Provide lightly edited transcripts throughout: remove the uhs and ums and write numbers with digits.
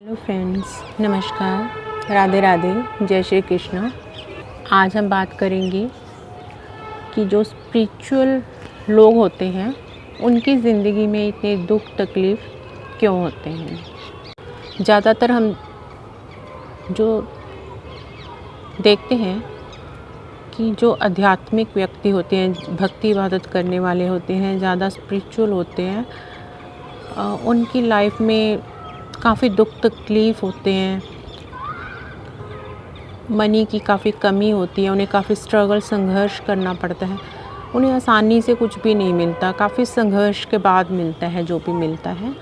Hello friends, नमस्कार, राधे राधे, जय श्री कृष्ण। आज हम बात करेंगे कि जो स्पिरिचुअल लोग होते हैं उनकी ज़िंदगी में इतने दुख तकलीफ़ क्यों होते हैं। ज़्यादातर हम जो देखते हैं कि जो आध्यात्मिक व्यक्ति होते हैं, भक्ति इबादत करने वाले होते हैं, ज़्यादा स्पिरिचुअल होते हैं, उनकी लाइफ में काफ़ी दुख तकलीफ़ होते हैं। मनी की काफ़ी कमी होती है, उन्हें काफ़ी स्ट्रगल संघर्ष करना पड़ता है। उन्हें आसानी से कुछ भी नहीं मिलता, काफ़ी संघर्ष के बाद मिलता है जो भी मिलता है।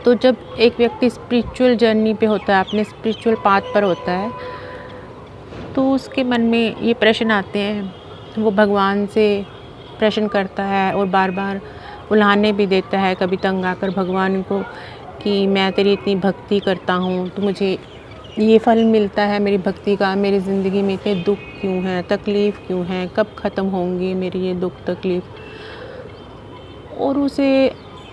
तो जब एक व्यक्ति स्पिरिचुअल जर्नी पे होता है, अपने स्पिरिचुअल पाथ पर होता है, तो उसके मन में ये प्रश्न आते हैं। वो भगवान से प्रश्न करता है और बार बार उल्हाने भी देता है, कभी तंग आकर भगवान को कि मैं तेरी इतनी भक्ति करता हूँ तो मुझे ये फल मिलता है मेरी भक्ति का, मेरी ज़िंदगी में इतने दुख क्यों हैं, तकलीफ़ क्यों हैं, कब ख़त्म होंगे मेरी ये दुख तकलीफ़। और उसे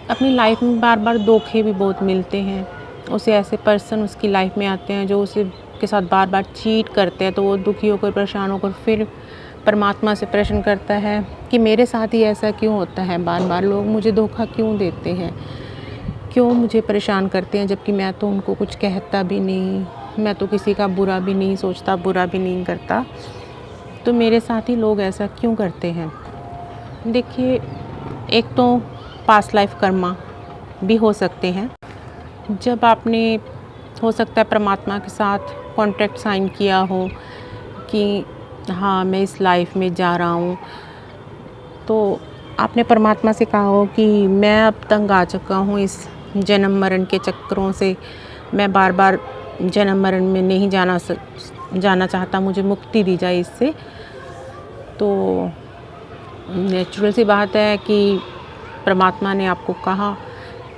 अपनी लाइफ में बार बार धोखे भी बहुत मिलते हैं। उसे ऐसे पर्सन उसकी लाइफ में आते हैं जो उसे के साथ बार बार चीट करते हैं, तो वो दुखी होकर परेशान होकर फिर परमात्मा से प्रश्न करता है कि मेरे साथ ही ऐसा क्यों होता है, बार बार लोग मुझे धोखा क्यों देते हैं, क्यों मुझे परेशान करते हैं, जबकि मैं तो उनको कुछ कहता भी नहीं, मैं तो किसी का बुरा भी नहीं सोचता, बुरा भी नहीं करता, तो मेरे साथ ही लोग ऐसा क्यों करते हैं। देखिए, एक तो पास्ट लाइफ कर्मा भी हो सकते हैं। जब आपने हो सकता है परमात्मा के साथ कॉन्ट्रैक्ट साइन किया हो कि हाँ मैं इस लाइफ में जा रहा हूँ, तो आपने परमात्मा से कहा हो कि मैं अब तंग आ चुका हूँ इस जन्म मरण के चक्करों से, मैं बार बार जन्म मरण में नहीं जाना चाहता, मुझे मुक्ति दी जाए इससे। तो नेचुरल सी बात है कि परमात्मा ने आपको कहा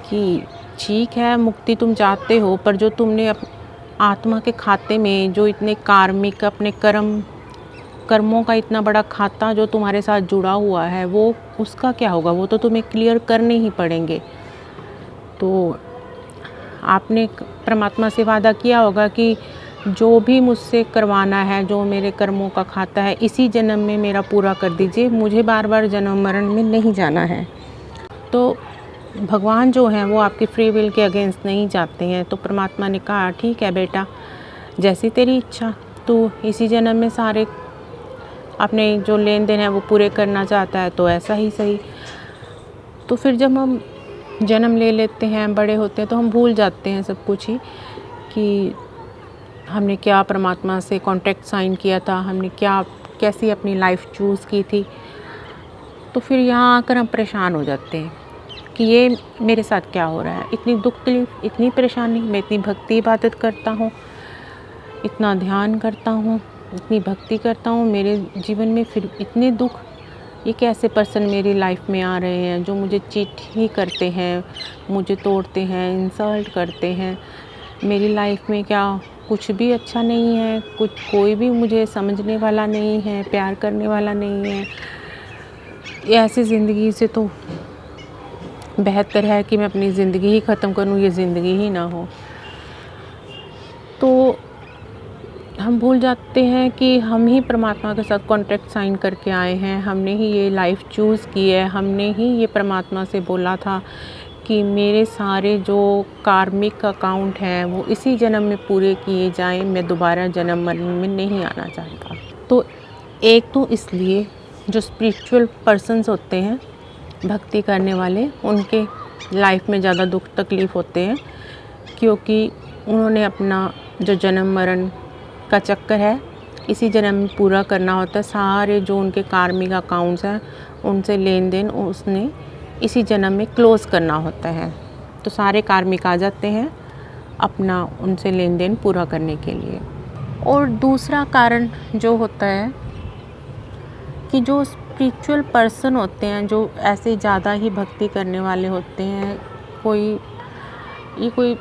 कि ठीक है मुक्ति तुम चाहते हो, पर जो तुमने आत्मा के खाते में जो इतने कार्मिक अपने कर्मों का इतना बड़ा खाता जो तुम्हारे साथ जुड़ा हुआ है, वो उसका क्या होगा, वो तो तुम्हें क्लियर करने ही पड़ेंगे। तो आपने परमात्मा से वादा किया होगा कि जो भी मुझसे करवाना है, जो मेरे कर्मों का खाता है, इसी जन्म में मेरा पूरा कर दीजिए, मुझे बार बार जन्म मरण में नहीं जाना है। तो भगवान जो हैं वो आपकी फ्री विल के अगेंस्ट नहीं जाते हैं। तो परमात्मा ने कहा ठीक है बेटा, जैसी तेरी इच्छा, तू इसी जन्म में सारे अपने जो लेन देन है वो पूरे करना चाहता है तो ऐसा ही सही। तो फिर जब हम जन्म ले लेते हैं, बड़े होते हैं, तो हम भूल जाते हैं सब कुछ ही कि हमने क्या परमात्मा से कॉन्ट्रैक्ट साइन किया था, हमने कैसी अपनी लाइफ चूज़ की थी। तो फिर यहाँ आकर हम परेशान हो जाते हैं कि ये मेरे साथ क्या हो रहा है, इतनी दुख तकलीफ, इतनी परेशानी, मैं इतनी भक्ति इबादत करता हूँ, इतना ध्यान करता हूँ, इतनी भक्ति करता हूँ, मेरे जीवन में फिर इतने दुख। ये कैसे पर्सन मेरी लाइफ में आ रहे हैं जो मुझे चीट ही करते हैं, मुझे तोड़ते हैं, इंसल्ट करते हैं। मेरी लाइफ में क्या कुछ भी अच्छा नहीं है, कोई भी मुझे समझने वाला नहीं है, प्यार करने वाला नहीं है। ऐसी ज़िंदगी से तो बेहतर है कि मैं अपनी ज़िंदगी ही ख़त्म करूँ, ये ज़िंदगी ही ना हो। तो हम भूल जाते हैं कि हम ही परमात्मा के साथ कॉन्ट्रैक्ट साइन करके आए हैं, हमने ही ये लाइफ चूज़ की है, हमने ही ये परमात्मा से बोला था कि मेरे सारे जो कार्मिक अकाउंट हैं वो इसी जन्म में पूरे किए जाएं, मैं दोबारा जन्म मरण में नहीं आना चाहता। तो एक तो इसलिए जो स्पिरिचुअल पर्सन्स होते हैं, भक्ति करने वाले, उनके लाइफ में ज़्यादा दुख तकलीफ़ होते हैं, क्योंकि उन्होंने अपना जो जन्म मरण का चक्कर है इसी जन्म में पूरा करना होता है। सारे जो उनके कार्मिक अकाउंट्स हैं उनसे लेन देन उसने इसी जन्म में क्लोज़ करना होता है। तो सारे कार्मिक आ जाते हैं अपना उनसे लेन देन पूरा करने के लिए। और दूसरा कारण जो होता है कि जो स्पिरिचुअल पर्सन होते हैं, जो ऐसे ज़्यादा ही भक्ति करने वाले होते हैं, कोई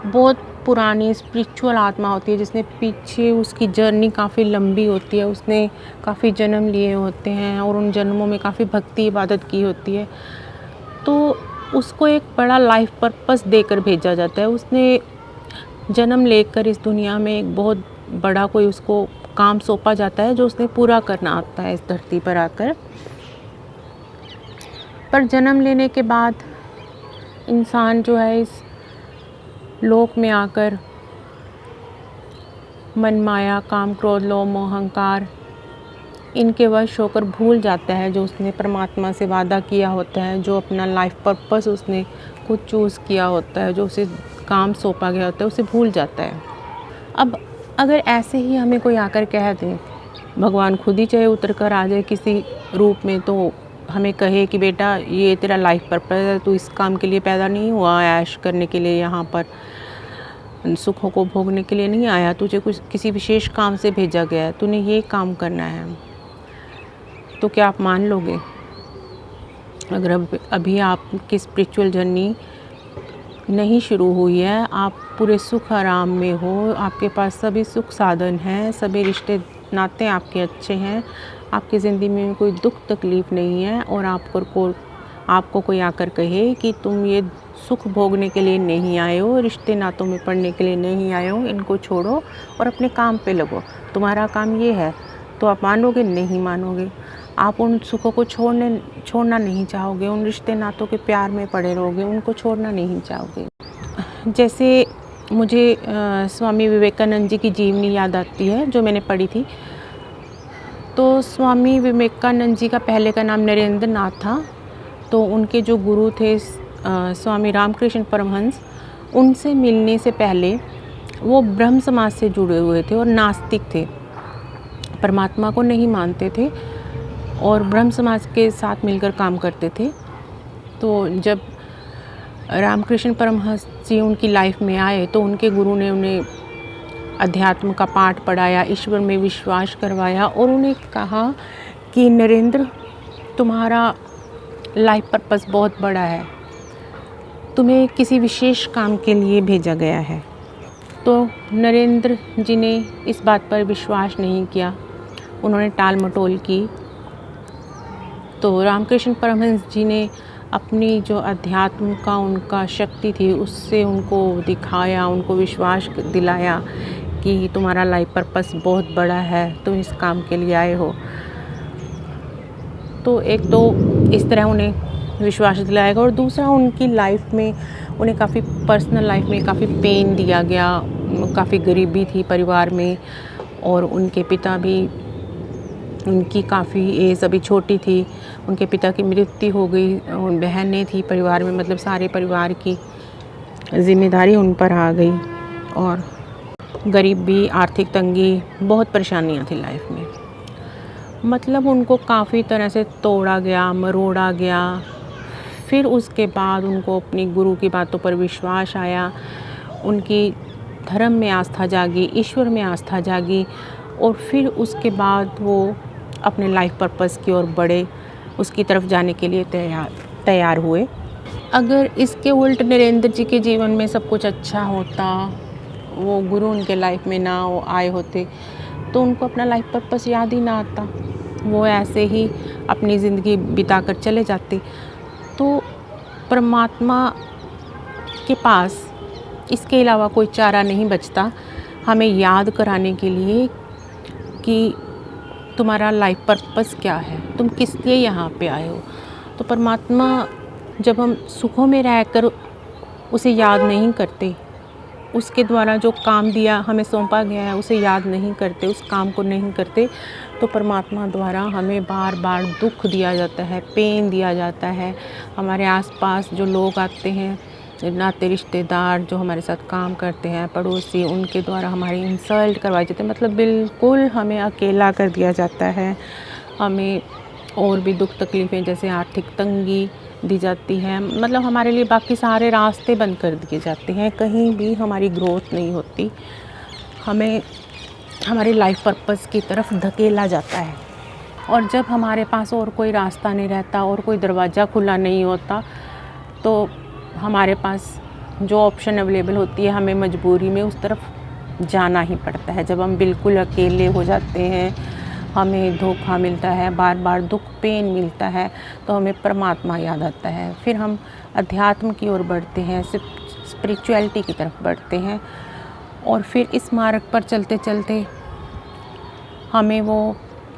बहुत पुरानी स्पिरिचुअल आत्मा होती है जिसने पीछे उसकी जर्नी काफ़ी लंबी होती है, उसने काफ़ी जन्म लिए होते हैं और उन जन्मों में काफ़ी भक्ति इबादत की होती है। तो उसको एक बड़ा लाइफ पर्पस देकर भेजा जाता है। उसने जन्म लेकर इस दुनिया में एक बहुत बड़ा कोई उसको काम सौंपा जाता है जो उसने पूरा करना आता है इस धरती पर आकर। पर जन्म लेने के बाद इंसान जो है इस लोक में आकर मन माया, काम, क्रोध, लोभ, मोह, अहंकार इनके वश होकर भूल जाता है जो उसने परमात्मा से वादा किया होता है, जो अपना लाइफ पर्पस उसने खुद चूज़ किया होता है, जो उसे काम सौंपा गया होता है, उसे भूल जाता है। अब अगर ऐसे ही हमें कोई आकर कह दे, भगवान खुद ही चाहे उतर कर आ जाए किसी रूप में, तो हमें कहे कि बेटा ये तेरा लाइफ पर्पस है, तू इस काम के लिए पैदा नहीं हुआ, ऐश करने के लिए, यहाँ पर सुखों को भोगने के लिए नहीं आया, तुझे कुछ किसी विशेष काम से भेजा गया है, तूने ये काम करना है, तो क्या आप मान लोगे? अगर अभी आपकी स्पिरिचुअल जर्नी नहीं शुरू हुई है, आप पूरे सुख आराम में हो, आपके पास सभी सुख साधन हैं, सभी रिश्ते नाते आपके अच्छे हैं, आपकी ज़िंदगी में कोई दुख तकलीफ़ नहीं है, और आपको कोई आकर कहे कि तुम ये सुख भोगने के लिए नहीं आए हो, रिश्ते नातों में पड़ने के लिए नहीं आए हो, इनको छोड़ो और अपने काम पे लगो, तुम्हारा काम ये है, तो आप मानोगे? नहीं मानोगे। आप उन सुखों को छोड़ना नहीं चाहोगे, उन रिश्ते नातों के प्यार में पड़े रहोगे, उनको छोड़ना नहीं चाहोगे। जैसे मुझे स्वामी विवेकानंद जी की जीवनी याद आती है जो मैंने पढ़ी थी। तो स्वामी विवेकानंद जी का पहले का नाम नरेंद्र नाथ था। तो उनके जो गुरु थे स्वामी रामकृष्ण परमहंस, उनसे मिलने से पहले वो ब्रह्म समाज से जुड़े हुए थे और नास्तिक थे, परमात्मा को नहीं मानते थे और ब्रह्म समाज के साथ मिलकर काम करते थे। तो जब रामकृष्ण परमहंस जी उनकी लाइफ में आए तो उनके गुरु ने उन्हें अध्यात्म का पाठ पढ़ाया, ईश्वर में विश्वास करवाया और उन्हें कहा कि नरेंद्र, तुम्हारा लाइफ पर्पस बहुत बड़ा है, तुम्हें किसी विशेष काम के लिए भेजा गया है। तो नरेंद्र जी ने इस बात पर विश्वास नहीं किया, उन्होंने टाल मटोल की। तो रामकृष्ण परमहंस जी ने अपनी जो अध्यात्म का उनका शक्ति थी उससे उनको दिखाया, उनको विश्वास दिलाया कि तुम्हारा लाइफ पर्पस बहुत बड़ा है, तुम इस काम के लिए आए हो। तो एक तो इस तरह उन्हें विश्वास दिलाएगा और दूसरा उनकी लाइफ में उन्हें काफ़ी पर्सनल लाइफ में काफ़ी पेन दिया गया, काफ़ी गरीबी थी परिवार में और उनके पिता भी, उनकी काफ़ी एज अभी छोटी थी, उनके पिता की मृत्यु हो गई और बहनें थी परिवार में, मतलब सारे परिवार की जिम्मेदारी उन पर आ गई और गरीबी, आर्थिक तंगी, बहुत परेशानियां थी लाइफ में। मतलब उनको काफ़ी तरह से तोड़ा गया, मरोड़ा गया। फिर उसके बाद उनको अपनी गुरु की बातों पर विश्वास आया, उनकी धर्म में आस्था जागी, ईश्वर में आस्था जागी और फिर उसके बाद वो अपने लाइफ पर्पस की ओर बढ़े, उसकी तरफ जाने के लिए तैयार हुए। अगर इसके उल्ट नरेंद्र जी के जीवन में सब कुछ अच्छा होता, वो गुरु उनके लाइफ में ना आए होते, तो उनको अपना लाइफ पर्पस याद ही ना आता, वो ऐसे ही अपनी ज़िंदगी बिताकर चले जाते। तो परमात्मा के पास इसके अलावा कोई चारा नहीं बचता हमें याद कराने के लिए कि तुम्हारा लाइफ पर्पस क्या है, तुम किस लिए यहाँ पे आए हो। तो परमात्मा जब हम सुखों में रहकर उसे याद नहीं करते, उसके द्वारा जो काम दिया हमें सौंपा गया है उसे याद नहीं करते, उस काम को नहीं करते, तो परमात्मा द्वारा हमें बार बार दुख दिया जाता है, पेन दिया जाता है। हमारे आसपास जो लोग आते हैं, नाते रिश्तेदार जो हमारे साथ काम करते हैं, पड़ोसी, उनके द्वारा हमारी इंसल्ट करवाई जाती है, मतलब बिल्कुल हमें अकेला कर दिया जाता है। हमें और भी दुख तकलीफ़ें जैसे आर्थिक तंगी दी जाती है, मतलब हमारे लिए बाकी सारे रास्ते बंद कर दिए जाते हैं, कहीं भी हमारी ग्रोथ नहीं होती, हमें हमारे लाइफ पर्पस की तरफ धकेला जाता है। और जब हमारे पास और कोई रास्ता नहीं रहता और कोई दरवाज़ा खुला नहीं होता, तो हमारे पास जो ऑप्शन अवेलेबल होती है हमें मजबूरी में उस तरफ जाना ही पड़ता है। जब हम बिल्कुल अकेले हो जाते हैं, हमें धोखा मिलता है, बार बार दुख पेन मिलता है, तो हमें परमात्मा याद आता है। फिर हम अध्यात्म की ओर बढ़ते हैं, स्पिरिचुअलिटी की तरफ बढ़ते हैं, और फिर इस मार्ग पर चलते चलते हमें वो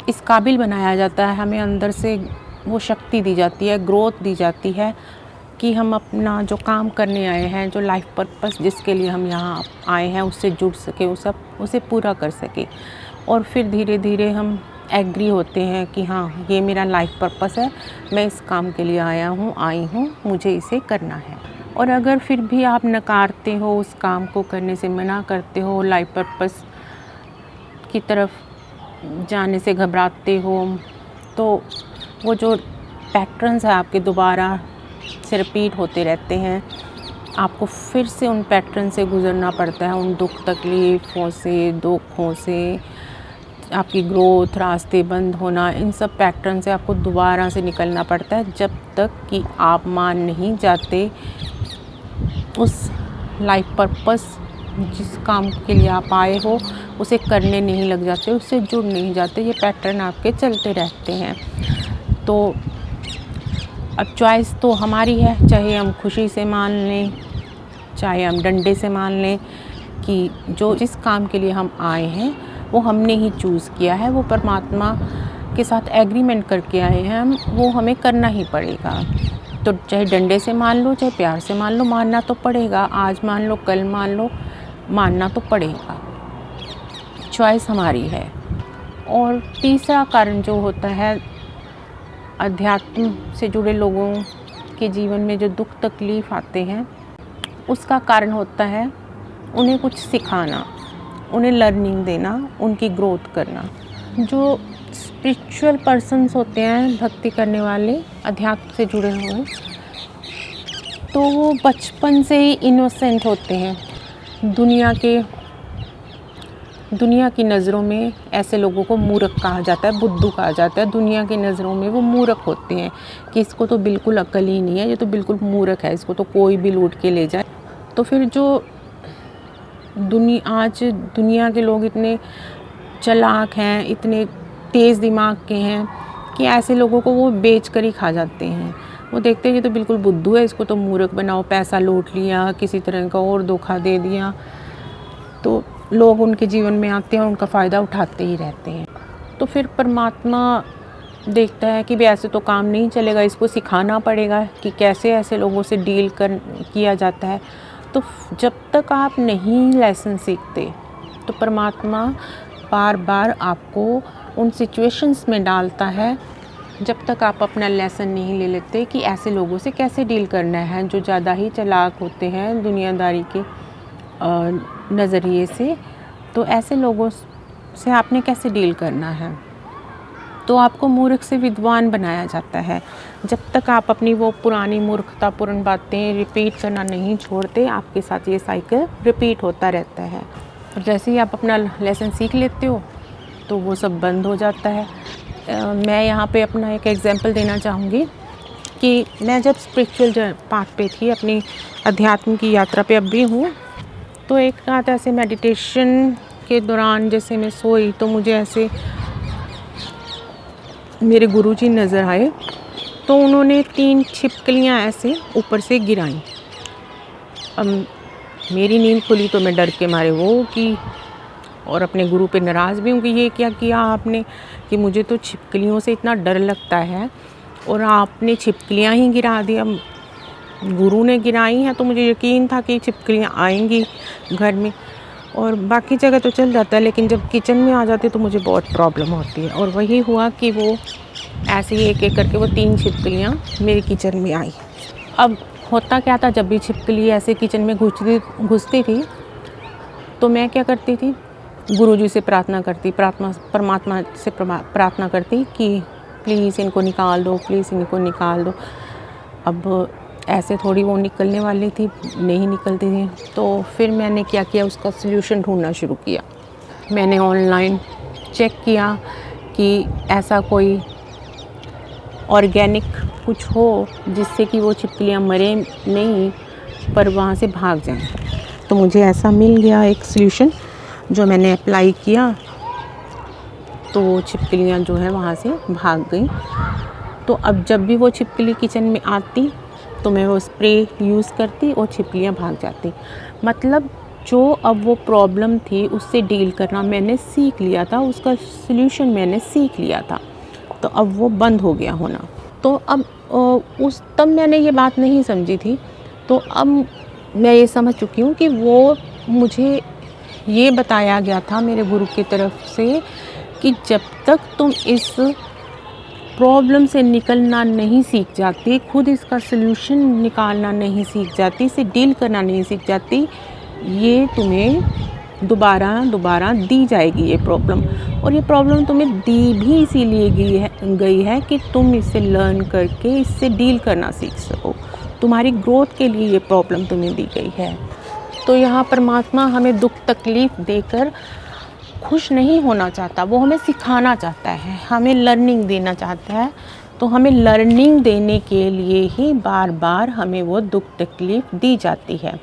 इस काबिल बनाया जाता है, हमें अंदर से वो शक्ति दी जाती है, ग्रोथ दी जाती है कि हम अपना जो काम करने आए हैं, जो लाइफ पर्पस जिसके लिए हम यहाँ आए हैं उससे जुड़ सके, उसे पूरा कर सके। और फिर धीरे धीरे हम एग्री होते हैं कि हाँ, ये मेरा लाइफ पर्पस है, मैं इस काम के लिए आई हूँ, मुझे इसे करना है। और अगर फिर भी आप नकारते हो, उस काम को करने से मना करते हो, लाइफ पर्पस की तरफ जाने से घबराते हो, तो वो जो पैटर्न्स है आपके दोबारा से रिपीट होते रहते हैं। आपको फिर से उन पैटर्न से गुज़रना पड़ता है, उन दुख तकलीफ़ों से, दुखों से, आपकी ग्रोथ, रास्ते बंद होना, इन सब पैटर्न से आपको दोबारा से निकलना पड़ता है, जब तक कि आप मान नहीं जाते उस लाइफ पर्पस जिस काम के लिए आप आए हो उसे करने नहीं लग जाते, उससे जुड़ नहीं जाते। ये पैटर्न आपके चलते रहते हैं। तो अब चॉइस तो हमारी है, चाहे हम खुशी से मान लें, चाहे हम डंडे से मान लें कि जो जिस काम के लिए हम आए हैं वो हमने ही चूज़ किया है, वो परमात्मा के साथ एग्रीमेंट करके आए हैं हम, वो हमें करना ही पड़ेगा। तो चाहे डंडे से मान लो, चाहे प्यार से मान लो, मानना तो पड़ेगा। आज मान लो, कल मान लो, मानना तो पड़ेगा। चॉइस हमारी है। और तीसरा कारण जो होता है, अध्यात्म से जुड़े लोगों के जीवन में जो दुख तकलीफ़ आते हैं, उसका कारण होता है उन्हें कुछ सिखाना, उन्हें लर्निंग देना, उनकी ग्रोथ करना। जो स्पिरिचुअल पर्सन्स होते हैं, भक्ति करने वाले, अध्यात्म से जुड़े हुए, तो वो बचपन से ही इनोसेंट होते हैं। दुनिया की नज़रों में ऐसे लोगों को मूर्ख कहा जाता है, बुद्धू कहा जाता है। दुनिया की नज़रों में वो मूर्ख होते हैं कि इसको तो बिल्कुल अक्ल ही नहीं है, ये तो बिल्कुल मूर्ख है, इसको तो कोई भी लूट के ले जाए। तो फिर जो आज दुनिया के लोग इतने चालाक हैं, इतने तेज़ दिमाग के हैं कि ऐसे लोगों को वो बेच कर ही खा जाते हैं। वो देखते हैं ये तो बिल्कुल बुद्धू है, इसको तो मूर्ख बनाओ, पैसा लूट लिया, किसी तरह का और धोखा दे दिया। तो लोग उनके जीवन में आते हैं और उनका फ़ायदा उठाते ही रहते हैं। तो फिर परमात्मा देखता है कि भी ऐसे तो काम नहीं चलेगा, इसको सिखाना पड़ेगा कि कैसे ऐसे लोगों से डील किया जाता है। तो जब तक आप नहीं लेसन सीखते, तो परमात्मा बार बार आपको उन सिचुएशंस में डालता है जब तक आप अपना लेसन नहीं ले लेते कि ऐसे लोगों से कैसे डील करना है, जो ज़्यादा ही चालाक होते हैं दुनियादारी के नज़रिए से। तो ऐसे लोगों से आपने कैसे डील करना है। तो आपको मूर्ख से विद्वान बनाया जाता है। जब तक आप अपनी वो पुरानी मूर्खतापूर्ण बातें रिपीट करना नहीं छोड़ते, आपके साथ ये साइकिल रिपीट होता रहता है। और जैसे ही आप अपना लेसन सीख लेते हो तो वो सब बंद हो जाता है। मैं यहाँ पे अपना एक एग्जांपल देना चाहूँगी कि मैं जब स्पिरिचुअल पाथ पे थी, अपनी अध्यात्म की यात्रा पे अब भी हूँ, तो एक रात ऐसे मेडिटेशन के दौरान जैसे मैं सोई तो मुझे ऐसे मेरे गुरुजी नज़र आए। तो उन्होंने 3 छिपकलियाँ ऐसे ऊपर से गिराईं। अब मेरी नींद खुली तो मैं डर के मारे वो कि, और अपने गुरु पे नाराज़ भी हूँ कि ये क्या किया आपने, कि मुझे तो छिपकलियों से इतना डर लगता है और आपने छिपकलियाँ ही गिरा दी। अब गुरु ने गिराई हैं तो मुझे यकीन था कि छिपकलियाँ आएंगी घर में, और बाकी जगह तो चल जाता है, लेकिन जब किचन में आ जाते तो मुझे बहुत प्रॉब्लम होती है। और वही हुआ कि वो ऐसे ही एक एक करके वो 3 छिपकलियाँ मेरे किचन में आई। अब होता क्या था, जब भी छिपकली ऐसे किचन में घुसती थी तो मैं क्या करती थी, गुरुजी से प्रार्थना करती, परमात्मा से प्रार्थना करती कि प्लीज़ इनको निकाल दो, प्लीज़ इनको निकाल दो। अब ऐसे थोड़ी वो निकलने वाली थी, नहीं निकलती थी। तो फिर मैंने क्या किया, उसका सल्यूशन ढूंढना शुरू किया। मैंने ऑनलाइन चेक किया कि ऐसा कोई ऑर्गेनिक कुछ हो जिससे कि वो छिपकलियाँ मरे नहीं पर वहाँ से भाग जाएं। तो मुझे ऐसा मिल गया एक सल्यूशन जो मैंने अप्लाई किया। तो वो छिपकलियाँ जो है वहाँ से भाग गई। तो अब जब भी वो छिपकली किचन में आती तो मैं वो स्प्रे यूज़ करती और छिपकलियाँ भाग जाती। मतलब जो अब वो प्रॉब्लम थी उससे डील करना मैंने सीख लिया था, उसका सॉल्यूशन मैंने सीख लिया था, तो अब वो बंद हो गया होना। तो अब तब मैंने ये बात नहीं समझी थी, तो अब मैं ये समझ चुकी हूँ कि वो मुझे ये बताया गया था मेरे गुरु की तरफ से कि जब तक तुम इस प्रॉब्लम से निकलना नहीं सीख जाती, खुद इसका सॉल्यूशन निकालना नहीं सीख जाती, इसे डील करना नहीं सीख जाती, ये तुम्हें दोबारा दी जाएगी ये प्रॉब्लम। और ये प्रॉब्लम तुम्हें दी भी इसीलिए गई है कि तुम इससे लर्न करके इससे डील करना सीख सको। तुम्हारी ग्रोथ के लिए ये प्रॉब्लम तुम्हें दी गई है। तो यहाँ परमात्मा हमें दुख तकलीफ़ देकर खुश नहीं होना चाहता, वो हमें सिखाना चाहता है, हमें लर्निंग देना चाहता है। तो हमें लर्निंग देने के लिए ही बार बार हमें वो दुख तकलीफ़ दी जाती है।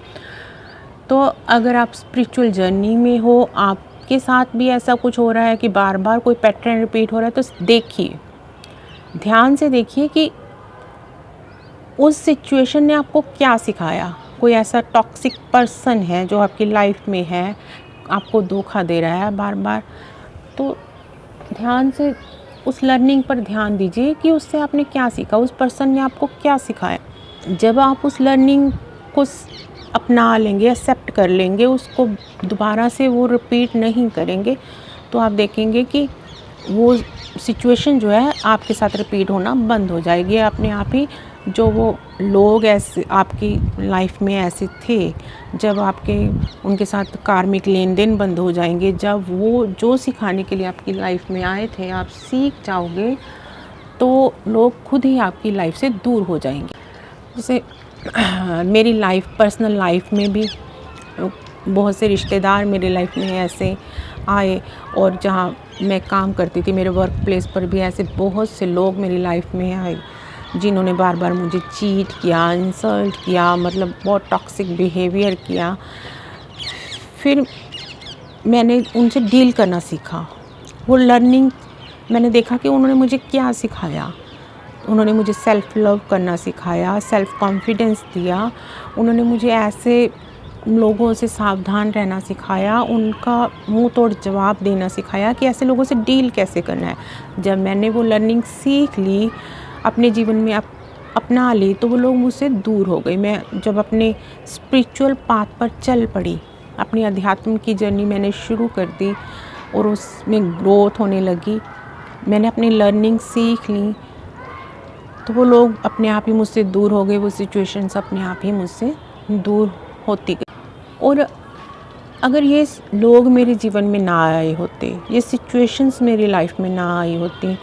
तो अगर आप स्पिरिचुअल जर्नी में हो, आपके साथ भी ऐसा कुछ हो रहा है कि बार बार कोई पैटर्न रिपीट हो रहा है, तो देखिए, ध्यान से देखिए कि उस सिचुएशन ने आपको क्या सिखाया। कोई ऐसा टॉक्सिक पर्सन है जो आपकी लाइफ में है, आपको धोखा दे रहा है बार बार, तो ध्यान से उस लर्निंग पर ध्यान दीजिए कि उससे आपने क्या सीखा, उस पर्सन ने आपको क्या सिखाया। जब आप उस लर्निंग को अपना लेंगे, एक्सेप्ट कर लेंगे, उसको दोबारा से वो रिपीट नहीं करेंगे, तो आप देखेंगे कि वो सिचुएशन जो है आपके साथ रिपीट होना बंद हो जाएगी अपने आप ही। जो वो लोग ऐसे आपकी लाइफ में ऐसे थे, जब आपके उनके साथ कार्मिक लेन देन बंद हो जाएंगे, जब वो जो सिखाने के लिए आपकी लाइफ में आए थे आप सीख जाओगे, तो लोग खुद ही आपकी लाइफ से दूर हो जाएंगे। जैसे मेरी लाइफ, पर्सनल लाइफ में भी बहुत से रिश्तेदार मेरी लाइफ में ऐसे आए, और जहाँ मैं काम करती थी मेरे वर्क प्लेस पर भी ऐसे बहुत से लोग मेरी लाइफ में आए जिन्होंने बार बार मुझे चीट किया, इंसल्ट किया, मतलब बहुत टॉक्सिक बिहेवियर किया। फिर मैंने उनसे डील करना सीखा। वो लर्निंग मैंने देखा कि उन्होंने मुझे क्या सिखाया। उन्होंने मुझे सेल्फ़ लव करना सिखाया, सेल्फ़ कॉन्फिडेंस दिया। उन्होंने मुझे ऐसे लोगों से सावधान रहना सिखाया, उनका मुंह तोड़ जवाब देना सिखाया कि ऐसे लोगों से डील कैसे करना है। जब मैंने वो लर्निंग सीख ली, अपने जीवन में अपना ली, तो वो लोग मुझसे दूर हो गए। मैं जब अपने स्पिरिचुअल पाथ पर चल पड़ी, अपनी अध्यात्म की जर्नी मैंने शुरू कर दी और उसमें ग्रोथ होने लगी, मैंने अपनी लर्निंग सीख ली, तो वो लोग अपने आप ही मुझसे दूर हो गए। वो सिचुएशंस अपने आप ही मुझसे दूर होती गई। और अगर ये लोग मेरे जीवन में ना आए होते, ये सिचुएशंस मेरी लाइफ में ना आई होती,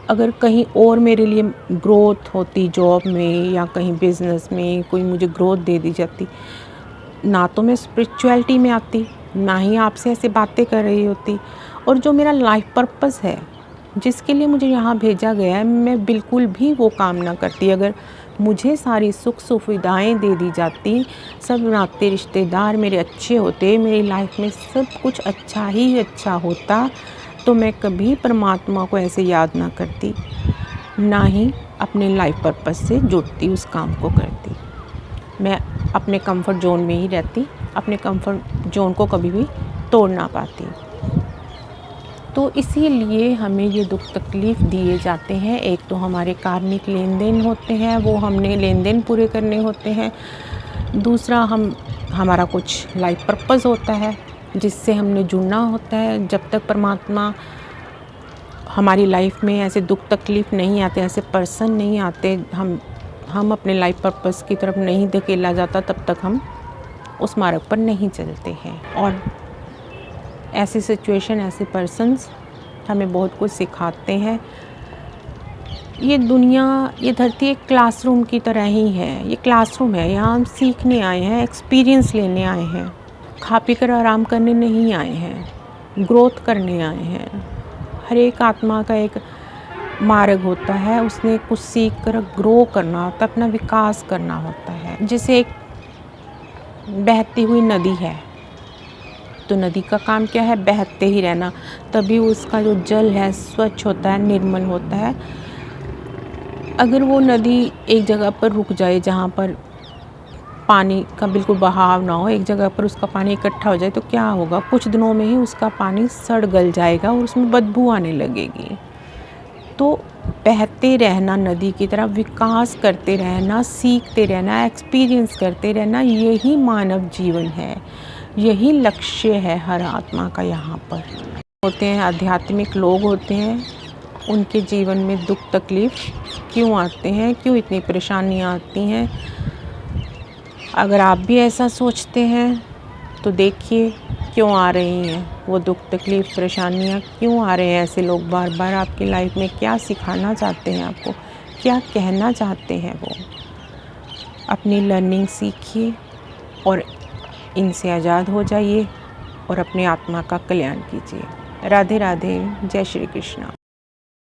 अगर कहीं और मेरे लिए ग्रोथ होती, जॉब में या कहीं बिज़नेस में कोई मुझे ग्रोथ दे दी जाती, ना तो मैं स्पिरिचुअलिटी में आती, ना ही आपसे ऐसे बातें कर रही होती। और जो मेरा लाइफ पर्पस है, जिसके लिए मुझे यहाँ भेजा गया है, मैं बिल्कुल भी वो काम ना करती। अगर मुझे सारी सुख सुविधाएं दे दी जाती, सब नाते रिश्तेदार मेरे अच्छे होते, मेरी लाइफ में सब कुछ अच्छा ही अच्छा होता, तो मैं कभी परमात्मा को ऐसे याद ना करती, ना ही अपने लाइफ पर्पस से जुड़ती, उस काम को करती। मैं अपने कंफर्ट जोन में ही रहती, अपने कंफर्ट जोन को कभी भी तोड़ ना पाती। तो इसीलिए हमें ये दुख तकलीफ़ दिए जाते हैं। एक तो हमारे कार्मिक लेन देन होते हैं, वो हमने लेन देन पूरे करने होते हैं। दूसरा हमारा कुछ लाइफ पर्पस होता है जिससे हमने जुड़ना होता है। जब तक परमात्मा हमारी लाइफ में ऐसे दुख तकलीफ़ नहीं आते, ऐसे पर्सन नहीं आते, हम अपने लाइफ पर्पस की तरफ नहीं धकेला जाता, तब तक हम उस मार्ग पर नहीं चलते हैं। और ऐसी सिचुएशन, ऐसे पर्सन्स हमें बहुत कुछ सिखाते हैं। ये दुनिया, ये धरती एक क्लासरूम की तरह ही है। ये क्लासरूम है, यहाँ हम सीखने आए हैं, एक्सपीरियंस लेने आए हैं, खा पी कर आराम करने नहीं आए हैं, ग्रोथ करने आए हैं। हर एक आत्मा का एक मार्ग होता है, उसने कुछ सीख कर ग्रो करना होता है, अपना विकास करना होता है। जैसे एक बहती हुई नदी है, तो नदी का काम क्या है, बहते ही रहना, तभी उसका जो जल है स्वच्छ होता है, निर्मल होता है। अगर वो नदी एक जगह पर रुक जाए जहाँ पर पानी का बिल्कुल बहाव ना हो, एक जगह पर उसका पानी इकट्ठा हो जाए तो क्या होगा, कुछ दिनों में ही उसका पानी सड़ गल जाएगा और उसमें बदबू आने लगेगी। तो बहते रहना, नदी की तरह विकास करते रहना, सीखते रहना, एक्सपीरियंस करते रहना, यही मानव जीवन है, यही लक्ष्य है हर आत्मा का। यहाँ पर होते हैं आध्यात्मिक लोग होते हैं, उनके जीवन में दुख तकलीफ़ क्यों आते हैं, क्यों इतनी परेशानियाँ आती हैं। अगर आप भी ऐसा सोचते हैं तो देखिए क्यों आ रही हैं वो दुख तकलीफ़ परेशानियाँ, क्यों आ रहे हैं ऐसे लोग बार बार आपकी लाइफ में। क्या सिखाना चाहते हैं आपको, क्या कहना चाहते हैं वो। अपनी लर्निंग सीखिए और इनसे आज़ाद हो जाइए और अपनी आत्मा का कल्याण कीजिए। राधे राधे, जय श्री कृष्णा।